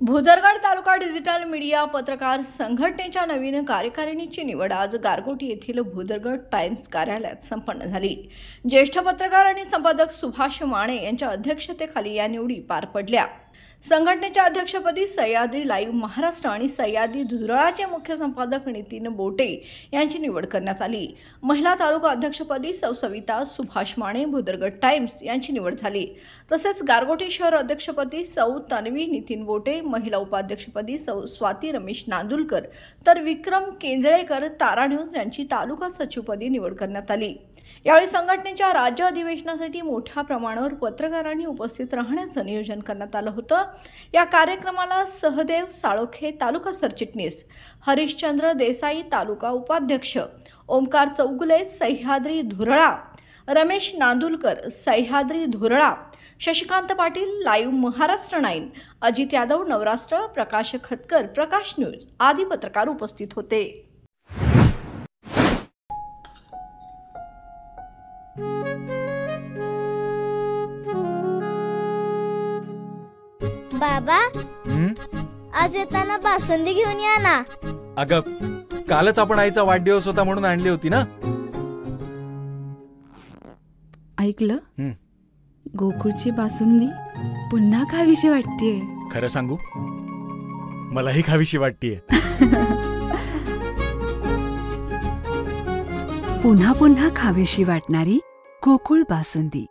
भुदरगड तालुका digital media पत्रकार संघटनेच्या नवीन कार्यकारिणीची निवड आज गारगोटी येथील भुदरगड टाइम्स कार्यालयात संपन्न झाली। ज्येष्ठ पत्रकार आणि संपादक सुभाष माने यांच्या अध्यक्षतेखाली या निवडी पार पडल्या। संघटनेच्या अध्यक्षपदी सह्याद्री लाईव्ह महाराष्ट्र आणि सह्याद्री धुरळाचे मुख्य संपादक नितीन बोटे यांची निवड करण्यात आली। महिला तालुका अध्यक्षपदी सौ सविता सुभाष माने भुदरगड टाइम्स यांची निवड झाली। तसेच गारगोटी शहर अध्यक्षपदी सौ तन्वी नितीन बोटे, महिला उपाध्यक्षपदी सौ स्वाती रमेश नांदुलकर तर विक्रम केंजळेकर तारा न्यूज यांची तालुका सचिवपदी निवड करण्यात आली। यावेळी संघटनेच्या राज्य अधिवेशनासाठी मोठ्या प्रमाणावर पत्रकारांनी उपस्थित राहण्याचं नियोजन करण्यात आलं होतं। या कार्यक्रमाला सहदेव साळोखे तालुका सरचिटणीस, हरिश्चंद्र देसाई तालुका उपाध्यक्ष, ओमकार चौगुले सह्याद्री धुरळा, रमेश नांदुलकर सह्याद्री धुरळा, शशिकांत पाटील लाईव्ह महाराष्ट्र 9, अजित यादव नवराष्ट्र, प्रकाश खतकर प्रकाश न्यूज आदी पत्रकार उपस्थित होते। बाबा, आज येताना बासुंदी घेऊन या ना। अगं, कालच आपण आईचा वाढदिवस होता म्हणून आणली होती ना। ऐकलं, गोकुळची बासुंदी पुन्हा खावीशी वाटतेय। खरं सांगू, मलाही खावीशी वाटतेय। पुन्हा पुन्हा खावीशी वाटणारी गोकुळ बासुंदी।